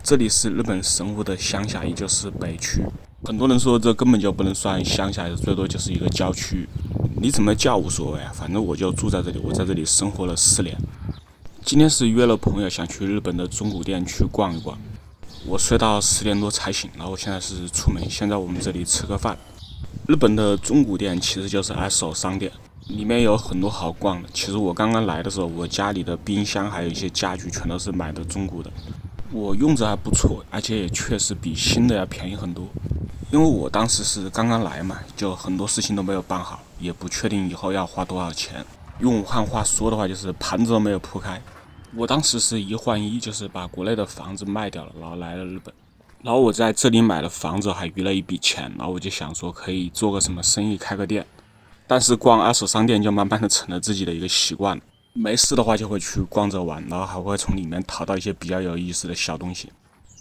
这里是日本神户的乡下，也就是北区。很多人说这根本就不能算乡下，最多就是一个郊区。你怎么叫无所谓啊，反正我就住在这里，我在这里生活了4年。今天是约了朋友想去日本的中古店去逛一逛。我睡到10点多才醒，然后现在是出门，现在我们这里吃个饭。日本的中古店其实就是二手商店，里面有很多好逛的。其实我刚刚来的时候，我家里的冰箱还有一些家具全都是买的中古的。我用着还不错，而且也确实比新的要便宜很多。因为我当时是刚刚来嘛，就很多事情都没有办好，也不确定以后要花多少钱。用武汉话说的话，就是盘子都没有铺开。我当时是一换一，就是把国内的房子卖掉了，然后来了日本。然后我在这里买了房子，还余了一笔钱，然后我就想说可以做个什么生意，开个店。但是逛二手商店就慢慢的成了自己的一个习惯了。没事的话就会去逛着玩，然后还会从里面淘到一些比较有意思的小东西。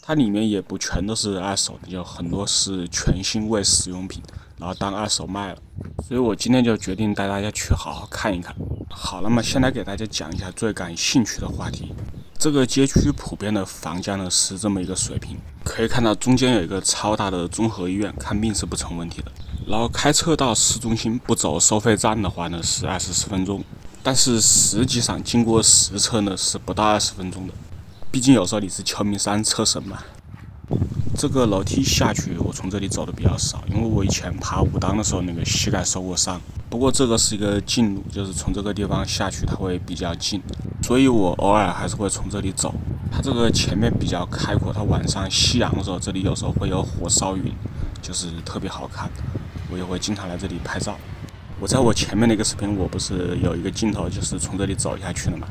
它里面也不全都是二手的，就很多是全新未使用品，然后当二手卖了。所以我今天就决定带大家去好好看一看。好，那么先来给大家讲一下最感兴趣的话题。这个街区普遍的房价呢是这么一个水平，可以看到中间有一个超大的综合医院，看病是不成问题的。然后开车到市中心不走收费站的话呢是24分钟，但是实际上经过实测呢是不到20分钟的。毕竟有时候你是秋名山车神嘛。这个楼梯下去，我从这里走的比较少，因为我以前爬武当的时候那个膝盖受过伤。不过这个是一个近路，就是从这个地方下去它会比较近，所以我偶尔还是会从这里走。它这个前面比较开阔，它晚上夕阳的时候，这里有时候会有火烧云，就是特别好看。我也会经常来这里拍照。我在我前面那个视频，我不是有一个镜头就是从这里走下去的嘛。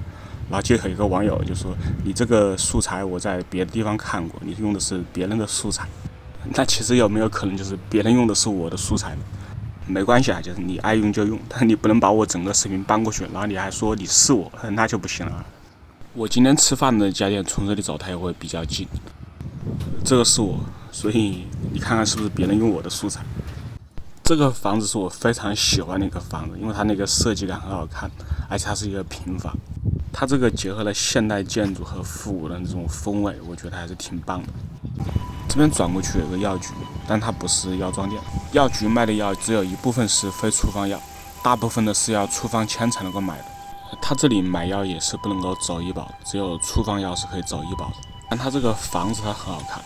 然后就有一个网友就说：“你这个素材我在别的地方看过，你用的是别人的素材。”那其实有没有可能就是别人用的是我的素材呢？没关系啊，就是你爱用就用，但你不能把我整个视频搬过去，然后你还说你是我，那就不行了。我今天吃饭的家店从这里走，它也会比较近。这个是我，所以你看看是不是别人用我的素材？这个房子是我非常喜欢的一个房子，因为它那个设计感很好看，而且它是一个平房。它这个结合了现代建筑和复古的这种风味，我觉得还是挺棒的。这边转过去有个药局，但它不是药妆店。药局卖的药只有一部分是非处方药，大部分的是要处方签才能够买的。它这里买药也是不能够走医保的，只有处方药是可以走医保的。但它这个房子它很好看，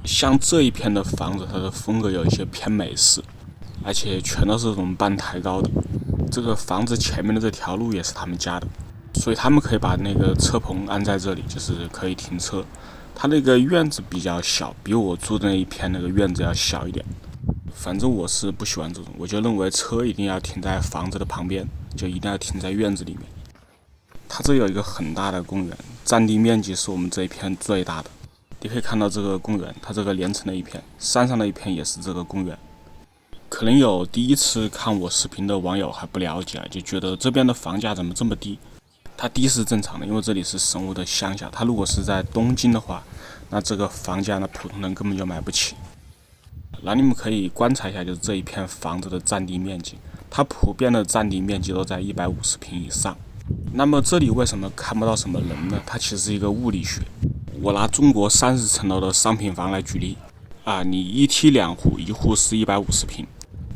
像这一片的房子，它的风格有一些偏美式，而且全都是这种半抬高的。这个房子前面的这条路也是他们家的，所以他们可以把那个车棚安在这里，就是可以停车。它那个院子比较小，比我住的那一片那个院子要小一点。反正我是不喜欢这种，我就认为车一定要停在房子的旁边，就一定要停在院子里面。它这有一个很大的公园，占地面积是我们这一片最大的。你可以看到这个公园，它这个连成的一片，山上的一片也是这个公园。可能有第一次看我视频的网友还不了解，就觉得这边的房价怎么这么低？它低是正常的，因为这里是神户的乡下。它如果是在东京的话，那这个房价呢，普通人根本就买不起。那你们可以观察一下，就是这一片房子的占地面积，它普遍的占地面积都在150平以上。那么这里为什么看不到什么人呢？它其实是一个物理学。我拿中国30层楼的商品房来举例啊，你一梯2户，一户是150平，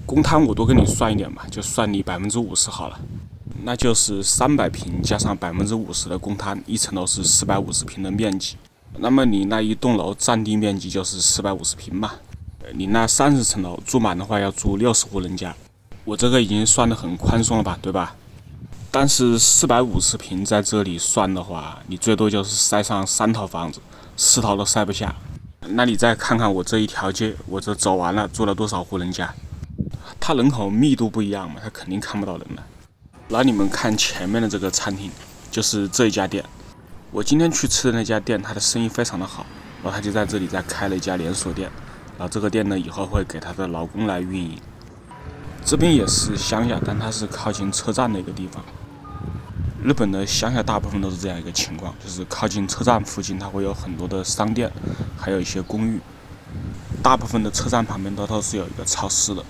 公摊我多给你算一点吧，就算你50%好了，那就是300平加上50%的公摊，一层楼是450平的面积。那么你那一栋楼占地面积就是450平嘛，你那30层楼住满的话要住60户人家，我这个已经算得很宽松了吧，对吧？但是450平在这里算的话，你最多就是塞上3套房子，4套都塞不下。那你再看看我这一条街，我这走完了住了多少户人家？它人口密度不一样嘛，它肯定看不到人了。然后你们看前面的这个餐厅，就是这一家店。我今天去吃的那家店，它的生意非常的好，然后他就在这里再开了一家连锁店。然后这个店呢，以后会给他的老公来运营。这边也是乡下，但它是靠近车站的一个地方。日本的乡下大部分都是这样一个情况，就是靠近车站附近，它会有很多的商店，还有一些公寓。大部分的车站旁边都是有一个超市的，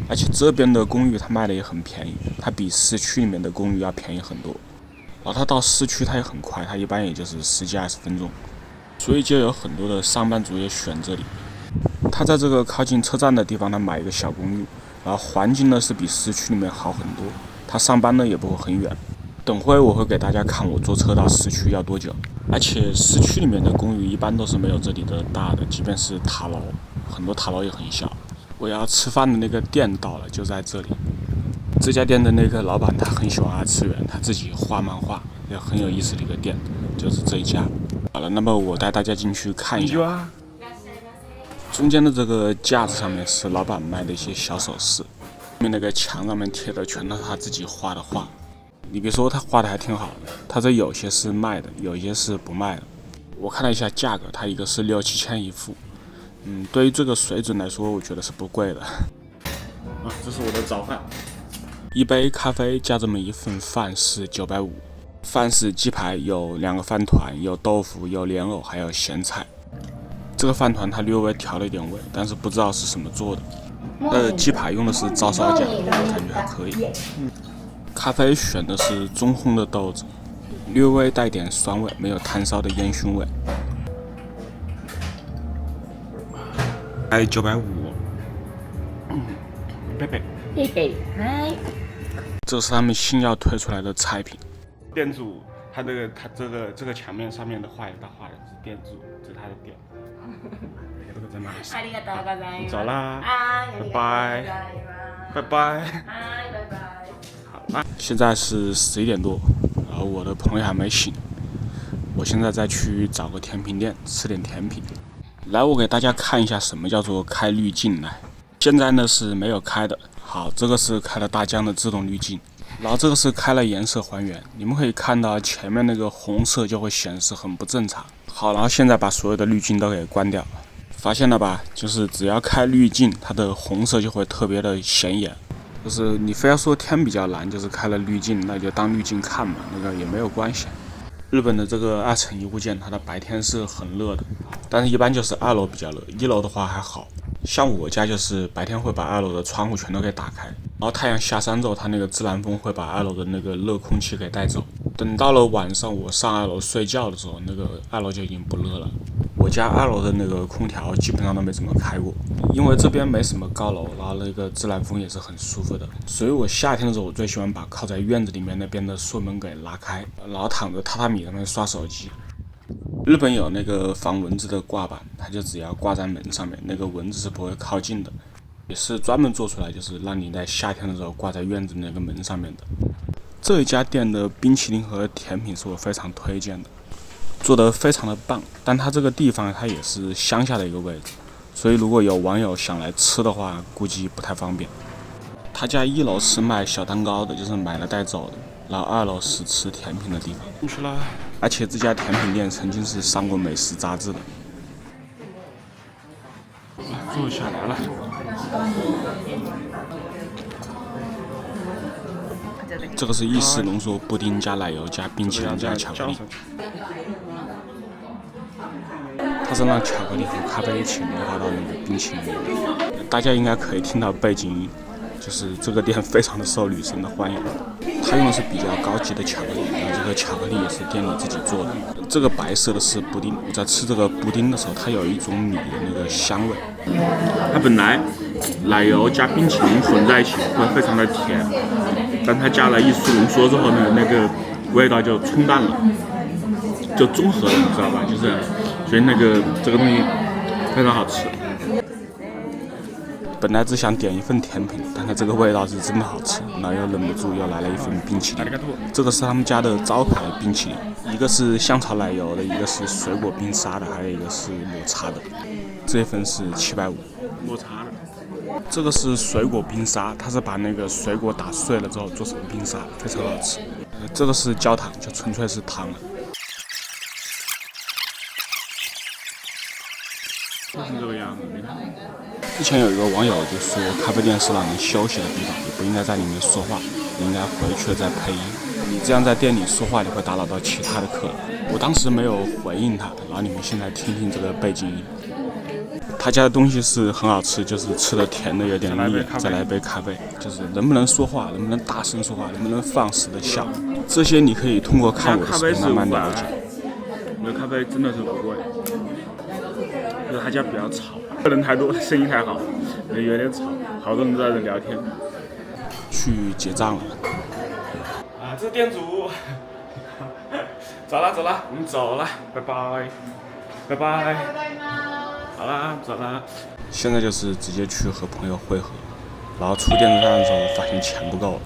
而且这边的公寓它卖的也很便宜，它比市区里面的公寓要便宜很多。然后它到市区它也很快，它一般也就是10几20分钟。所以就有很多的上班族也选这里。他在这个靠近车站的地方，他买一个小公寓，然后环境呢是比市区里面好很多。他上班呢也不会很远。等会我会给大家看我坐车到市区要多久。而且市区里面的公寓一般都是没有这里的大的，即便是塔楼，很多塔楼也很小。我要吃饭的那个店到了，就在这里。这家店的那个老板他很喜欢二次元，他自己画漫画，也很有意思的一个店，就是这一家。好了，那么我带大家进去看一下。中间的这个架子上面是老板卖的一些小首饰，后面那个墙上面贴的全都是他自己画的画。你别说，他画的还挺好的。他这有些是卖的，有些是不卖的。我看了一下价格，他一个是6、7千一副。对于这个水准来说，我觉得是不贵的。这是我的早饭，一杯咖啡加这么一份饭是950。饭是鸡排，有2个饭团，有豆腐，有莲藕，还有咸菜。这个饭团它略微调了一点味，但是不知道是什么做的。鸡排用的是照烧酱，感觉还可以。咖啡选的是中烘的豆子，略微带点酸味，没有炭烧的烟熏味。950。贝贝，嗨。这是他们新要推出来的菜品。店主，他这个墙面上面的画他画的是店主，这是他的店。走啦，拜拜，拜拜，好啦，现在是11点多，然后我的朋友还没醒，我现在再去找个甜品店吃点甜品。来，我给大家看一下什么叫做开滤镜来。现在呢是没有开的，好，这个是开了大疆的自动滤镜，然后这个是开了颜色还原，你们可以看到前面那个红色就会显示很不正常。好，然后现在把所有的滤镜都给关掉。发现了吧？就是只要开滤镜，它的红色就会特别的显眼。就是你非要说天比较蓝，就是开了滤镜，那就当滤镜看嘛，那个也没有关系。日本的这个2层1户建，它的白天是很热的，但是一般就是2楼比较热，1楼的话还好。像我家就是白天会把2楼的窗户全都给打开，然后太阳下山之后，它那个自然风会把2楼的那个热空气给带走。等到了晚上我上2楼睡觉的时候，那个2楼就已经不热了。我家2楼的那个空调基本上都没怎么开过，因为这边没什么高楼，然后那个自然风也是很舒服的。所以我夏天的时候，我最喜欢把靠在院子里面那边的树门给拉开，然后躺着榻榻米上面刷手机。日本有那个防蚊子的挂板，它就只要挂在门上面，那个蚊子是不会靠近的，也是专门做出来就是让你在夏天的时候挂在院子那个门上面的。这一家店的冰淇淋和甜品是我非常推荐的，做得非常的棒，但它这个地方它也是乡下的一个位置，所以如果有网友想来吃的话，估计不太方便。他家1楼是卖小蛋糕的，就是买了带走的，然后2楼是吃甜品的地方。进去啦！而且这家甜品店曾经是上过美食杂志的。坐下来了。这个是意式浓缩布丁加奶油加冰淇淋加巧克力。它是让巧克力和咖啡一起融化到那个冰淇淋里面。大家应该可以听到背景音，就是这个店非常的受女生的欢迎。它用的是比较高级的巧克力，然后这个巧克力也是店里自己做的。这个白色的是布丁，我在吃这个布丁的时候，它有一种米的那个香味。它本来奶油加冰淇淋混在一起会非常的甜，但它加了意式浓缩之后呢，那个味道就冲淡了，就中和了，你知道吧？就是所以这个东西非常好吃。本来只想点一份甜品，但它这个味道是真的好吃，然后又忍不住又来了一份冰淇淋。这个是他们家的招牌冰淇淋，一个是香草奶油的，一个是水果冰沙的，还有一个是抹茶的。这一份是750。抹茶的。这个是水果冰沙，它是把那个水果打碎了之后做成冰沙，非常好吃。这个是焦糖，就纯粹是糖了。就是这个样子，你看。之前有一个网友就说，咖啡店是让人休息的地方，你不应该在里面说话，你应该回去了再配音。你这样在店里说话，你会打扰到其他的客人。我当时没有回应他，然后你们现在听听这个背景音。他家的东西是很好吃，就是吃的甜的有点腻，再来一杯咖啡。就是能不能说话，能不能大声说话，能不能放肆的笑，这些你可以通过看我的视频慢慢了解。这咖啡真的是不贵，就是他家比较吵，人太多，声音太好，有点吵，好多人都在这聊天。去结账了。啊，这是店主。走了，我们走了，拜拜，拜拜。好啦，走啦。现在就是直接去和朋友会合，然后出电车站的时候发现钱不够了。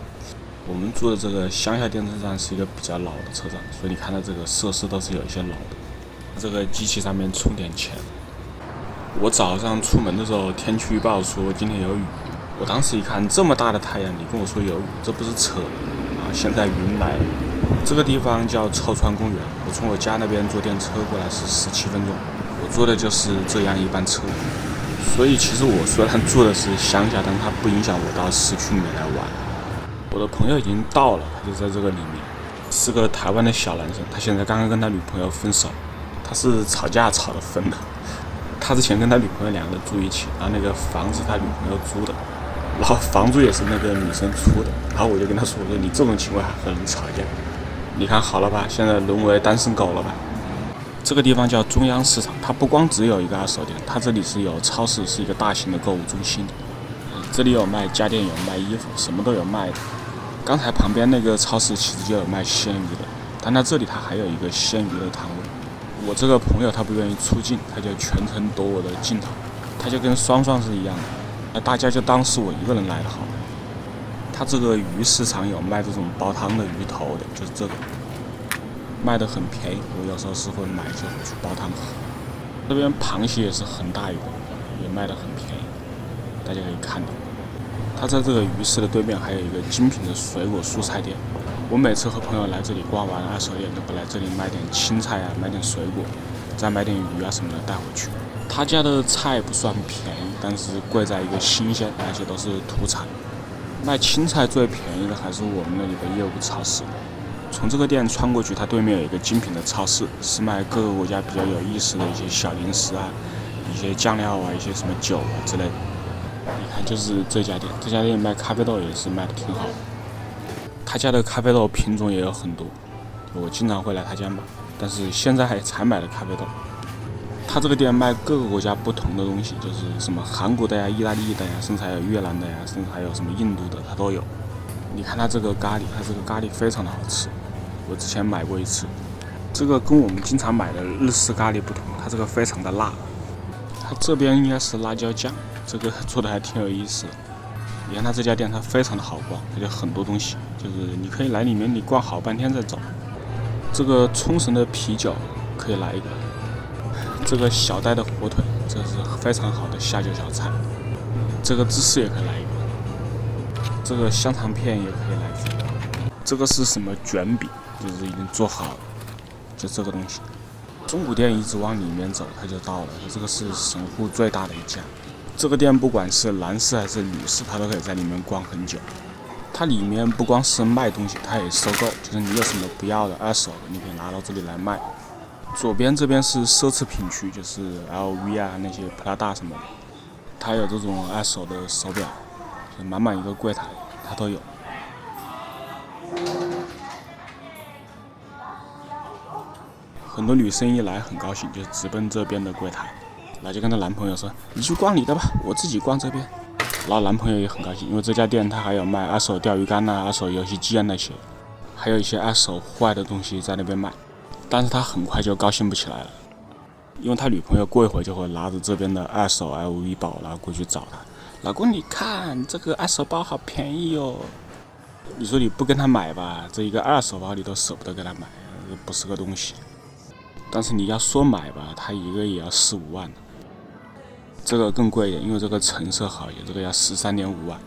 我们住的这个乡下电车站是一个比较老的车站，所以你看到这个设施都是有一些老的。这个机器上面充点钱。我早上出门的时候，天气预报说今天有雨。我当时一看这么大的太阳，你跟我说有雨，这不是扯啊！现在云来了。这个地方叫臭川公园，我从我家那边坐电车过来是17分钟，我坐的就是这样一班车。所以其实我虽然住的是乡下，但它不影响我到市区里面来玩。我的朋友已经到了，他就在这个里面，是个台湾的小男生，他现在刚刚跟他女朋友分手，他是吵架吵的分的。他之前跟他女朋友两个人住一起，然后那个房子他女朋友租的，然后房租也是那个女生出的，然后我就跟他说，我说你这种情况还和人吵架，你看好了吧，现在沦为单身狗了吧。这个地方叫中央市场，它不光只有一个二手店，它这里是有超市，是一个大型的购物中心。这里有卖家电，有卖衣服，什么都有卖的。刚才旁边那个超市其实就有卖鲜鱼的，但它这里它还有一个鲜鱼的摊位。我这个朋友他不愿意出镜，他就全程躲我的镜头，他就跟双双是一样的，那大家就当是我一个人来的好。他这个鱼市场有卖这种煲汤的鱼头的，就是这个，卖的很便宜，我有时候是会买就回去煲汤喝。这边螃蟹也是很大一个，也卖的很便宜，大家可以看到。他在这个鱼市的对面还有一个精品的水果蔬菜店。我每次和朋友来这里逛完二手店，都会来这里买点青菜啊，买点水果，再买点鱼啊什么的带回去。他家的菜不算便宜，但是贵在一个新鲜，而且都是土产。卖青菜最便宜的还是我们那里的业务超市。从这个店穿过去，它对面有一个精品的超市，是卖各个国家比较有意思的一些小零食啊，一些酱料啊，一些什么酒啊之类的。你看，就是这家店，这家店卖咖啡豆也是卖的挺好的。他家的咖啡豆品种也有很多，我经常会来他家买，但是现在还才买了咖啡豆。他这个店卖各个国家不同的东西，就是什么韩国的呀、意大利的呀，甚至还有越南的呀，甚至还有什么印度的，他都有。你看他这个咖喱，他这个咖喱非常的好吃，我之前买过一次。这个跟我们经常买的日式咖喱不同，它这个非常的辣。它这边应该是辣椒酱，这个做的还挺有意思的。你看他这家店，它非常的好逛，它就很多东西，就是你可以来里面，你逛好半天再走。这个冲绳的啤酒可以来一个，这个小袋的火腿，这是非常好的下酒小菜。这个芝士也可以来一个，这个香肠片也可以来一个。这个是什么卷饼，就是已经做好了，就这个东西。中古店一直往里面走，它就到了。这个是神户最大的一家。这个店不管是男士还是女士，他都可以在里面逛很久。它里面不光是卖东西，它也收购，就是你有什么不要的二手的，你可以拿到这里来卖。左边这边是奢侈品区，就是 LV 啊那些 Prada 什么的，它有这种二手的手表，就满满一个柜台，它都有。很多女生一来很高兴，就直奔这边的柜台。然后就跟她男朋友说：“你去逛你的吧，我自己逛这边。”然后男朋友也很高兴，因为这家店它还有卖二手钓鱼竿啊、二手游戏机啊那些，还有一些二手户外的东西在那边卖。但是他很快就高兴不起来了，因为他女朋友过一会儿就会拿着这边的二手 LV 包，然后过去找他：“老公，你看这个二手包好便宜哦。”你说你不跟他买吧，这一个二手包你都舍不得给他买，这不是个东西。但是你要说买吧，他一个也要4、5万的。这个更贵一点，因为这个成色好一点，这个要13.5万。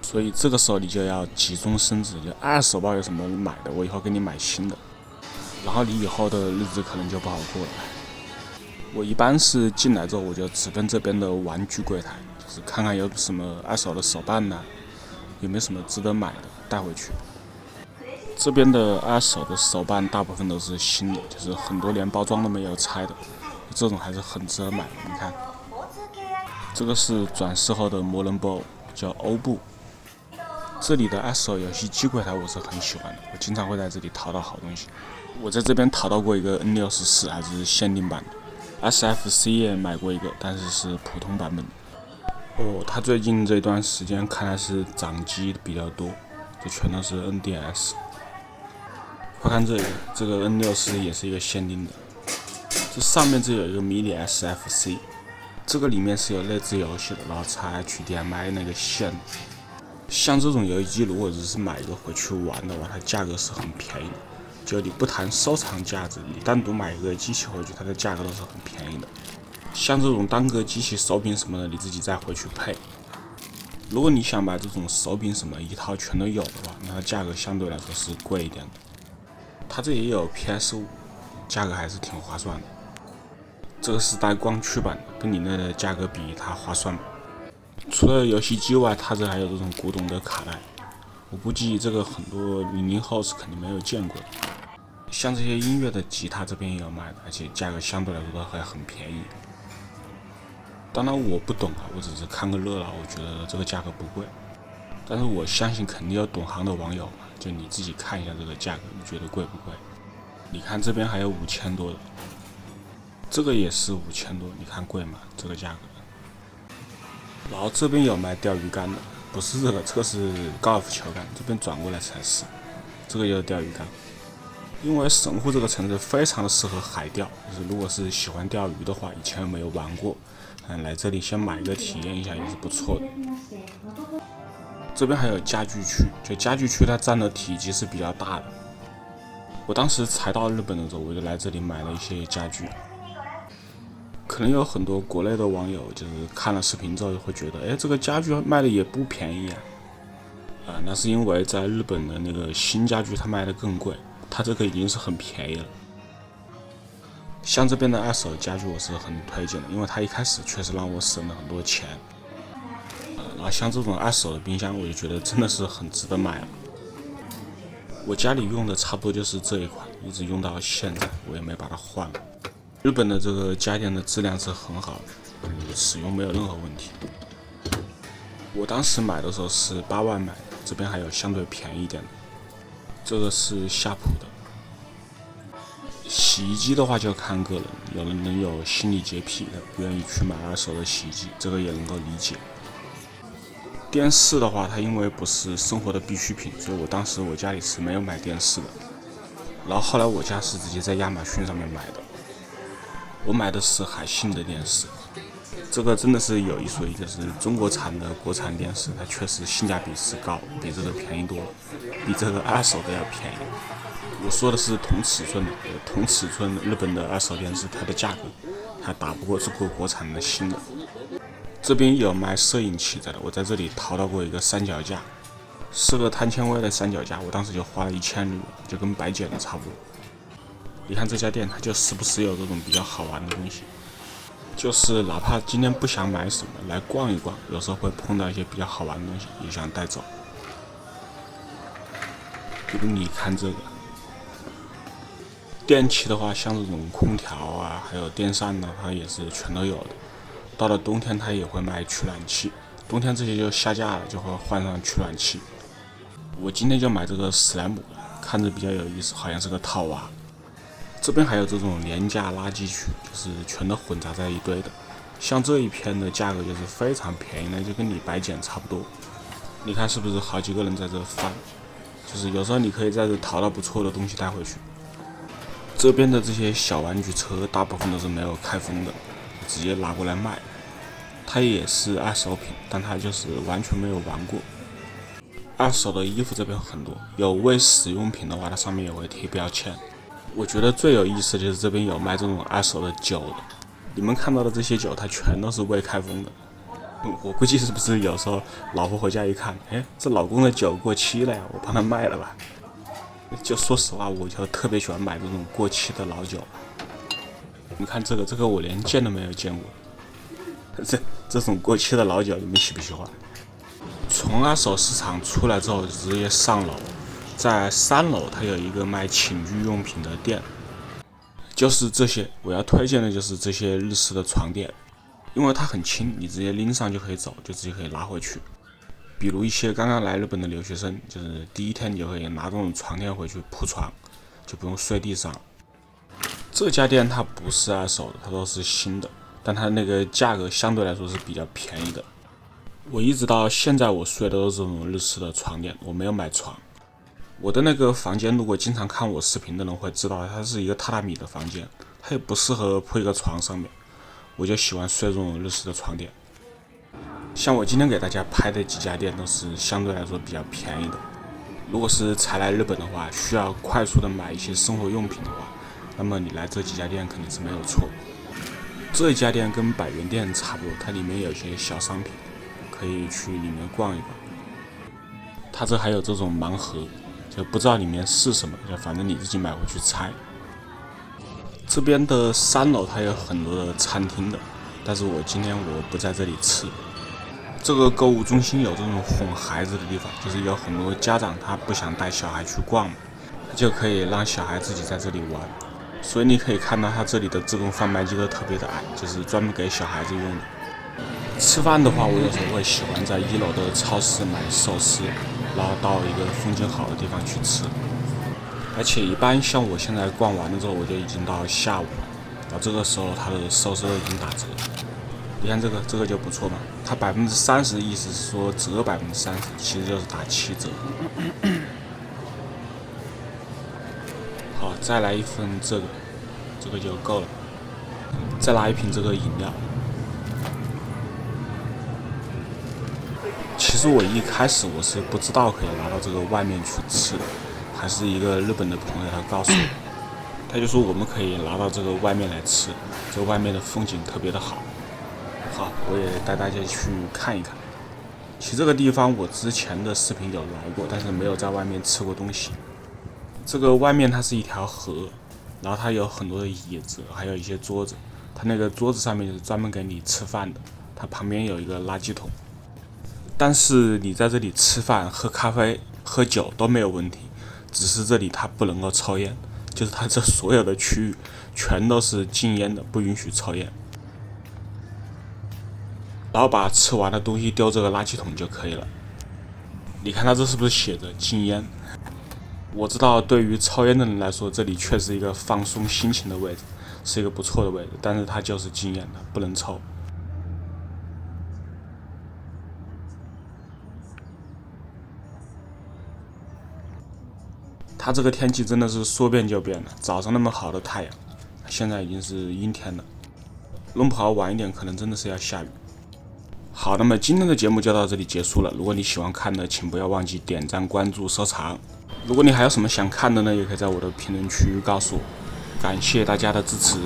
所以这个时候你就要急中生智，就二手包有什么买的，我以后给你买新的，然后你以后的日子可能就不好过了。我一般是进来之后，我就直奔这边的玩具柜台，就是看看有什么二手的手办呐，有没有什么值得买的带回去。这边的二手的手办大部分都是新的，就是很多连包装都没有拆的，这种还是很值得买的。你看，这个是转世后的魔人布偶，叫欧布。这里的二手游戏机柜台我是很喜欢的，我经常会在这里淘到好东西。我在这边淘到过一个 N64，还是限定版的。SFC 也买过一个，但是是普通版本的。他最近这段时间看来是掌机比较多，这全都是 NDS。快看这个，这个 N64也是一个限定的。这上面这有一个迷你 SFC， 这个里面是有内置游戏的，然后插 HDMI 那个线。像这种游戏机，如果只是买一个回去玩的话，它价格是很便宜的。就你不谈收藏价值，你单独买一个机器回去，它的价格都是很便宜的。像这种单个机器手柄什么的，你自己再回去配。如果你想买这种手柄什么一套全都有的话，那它价格相对来说是贵一点的。它这也有 PS5， 价格还是挺划算的。这个是带光驱版的，跟你那个价格比，它划算。除了游戏机外，它这还有这种古董的卡带。我估计这个很多00后是肯定没有见过的。像这些音乐的吉他这边也有卖的，而且价格相对来说都还很便宜。当然我不懂我只是看个热闹，我觉得这个价格不贵。但是我相信肯定有懂行的网友嘛，就你自己看一下这个价格，你觉得贵不贵？你看这边还有5000多的，这个也是5000多，你看贵吗？这个价格。然后这边有卖钓鱼竿的，不是这个，这个是高尔夫球杆，这边转过来才是。这个就是钓鱼竿。因为神户这个城市非常的适合海钓，就是如果是喜欢钓鱼的话，以前有没有玩过，来这里先买一个体验一下也是不错的。这边还有家具区，就家具区它占的体积是比较大的。我当时才到日本的时候，我就来这里买了一些家具。可能有很多国内的网友就是看了视频之后会觉得，这个家具卖的也不便宜那是因为在日本的那个新家具它卖的更贵，它这个已经是很便宜了。像这边的二手家具我是很推荐的，因为它一开始确实让我省了很多钱。然后像这种二手的冰箱，我就觉得真的是很值得买了。我家里用的差不多就是这一款，一直用到现在，我也没把它换了。日本的这个家电的质量是很好的，使用没有任何问题。我当时买的时候是8万买的，这边还有相对便宜一点的。这个是夏普的。洗衣机的话就看个人，有人能有心理洁癖的，不愿意去买二手的洗衣机，这个也能够理解。电视的话，它因为不是生活的必需品，所以我当时我家里是没有买电视的。然后后来我家是直接在亚马逊上面买的。我买的是海信的电视，这个真的是有一说一，就是中国产的国产电视，它确实性价比是高，比这个便宜多了，比这个二手的要便宜。我说的是同尺寸的，同尺寸日本的二手电视，它的价格还打不过中国国产的新的。这边有卖摄影器材的，我在这里淘到过一个三脚架，是个碳纤维的三脚架，我当时就花了1000日元，就跟白捡的差不多。你看这家店，它就时不时有这种比较好玩的东西，就是哪怕今天不想买什么，来逛一逛，有时候会碰到一些比较好玩的东西，也想带走。比如你看这个电器的话，像这种空调还有电扇呢，它也是全都有的。到了冬天，它也会卖取暖器，冬天这些就下架了，就会换上取暖器。我今天就买这个史莱姆，看着比较有意思，好像是个套娃。这边还有这种廉价垃圾区，就是全都混杂在一堆的。像这一片的价格就是非常便宜的，就跟你白捡差不多。你看是不是好几个人在这翻？就是有时候你可以在这淘到不错的东西带回去。这边的这些小玩具车大部分都是没有开封的，直接拿过来卖。它也是二手品，但它就是完全没有玩过。二手的衣服这边很多，有未使用品的话，它上面也会贴标签。我觉得最有意思的就是这边有卖这种二手的酒的，你们看到的这些酒，它全都是未开封的。我估计是不是有时候老婆回家一看，这老公的酒过期了呀，我帮他卖了吧。就说实话，我就特别喜欢买这种过期的老酒。你看这个我连见都没有见过。这种过期的老酒，你们喜不喜欢？从二手市场出来之后，直接上楼。在3楼，它有一个卖寝具用品的店，就是这些。我要推荐的就是这些日式的床垫，因为它很轻，你直接拎上就可以走，就直接可以拿回去。比如一些刚刚来日本的留学生，就是第一天你就可以拿这种床垫回去铺床，就不用睡地上。这家店它不是二手的，它都是新的，但它那个价格相对来说是比较便宜的。我一直到现在我睡的都是这种日式的床垫，我没有买床。我的那个房间，如果经常看我视频的人会知道，它是一个榻榻米的房间，它也不适合铺一个床上面。我就喜欢睡这种日式的床垫。像我今天给大家拍的几家店都是相对来说比较便宜的。如果是才来日本的话，需要快速的买一些生活用品的话，那么你来这几家店肯定是没有错。这一家店跟百元店差不多，它里面有一些小商品，可以去里面逛一逛。它这还有这种盲盒，就不知道里面是什么，就反正你自己买回去猜。这边的3楼它有很多的餐厅的，但是今天我不在这里吃。这个购物中心有这种哄孩子的地方，就是有很多家长他不想带小孩去逛嘛，就可以让小孩自己在这里玩。所以你可以看到它这里的自动贩卖机都特别的矮，就是专门给小孩子用的。吃饭的话，我有时候会喜欢在1楼的超市买寿司，然后到一个风景好的地方去吃。而且一般像我现在逛完了之后，我就已经到下午了，然后这个时候它的寿司都已经打折。你看这个就不错嘛，它30%，意思是说折30%，其实就是打7折。好，再来一份这个就够了。再来一瓶这个饮料。其实我一开始我是不知道可以拿到这个外面去吃的，还是一个日本的朋友他告诉我，他就说我们可以拿到这个外面来吃，这个外面的风景特别的好。好，我也带大家去看一看。其实这个地方我之前的视频有来过，但是没有在外面吃过东西。这个外面它是一条河，然后它有很多的椅子，还有一些桌子。它那个桌子上面就是专门给你吃饭的，它旁边有一个垃圾桶。但是你在这里吃饭、喝咖啡、喝酒都没有问题，只是这里它不能够抽烟，就是它这所有的区域全都是禁烟的，不允许抽烟。然后把吃完的东西丢这个垃圾桶就可以了。你看它这是不是写着禁烟？我知道对于抽烟的人来说，这里确实一个放松心情的位置，是一个不错的位置，但是它就是禁烟的，不能抽。它这个天气真的是说变就变了，早上那么好的太阳，现在已经是阴天了，弄不好晚一点可能真的是要下雨。好，那么今天的节目就到这里结束了。如果你喜欢看的，请不要忘记点赞、关注、收藏。如果你还有什么想看的呢，也可以在我的评论区告诉我。感谢大家的支持。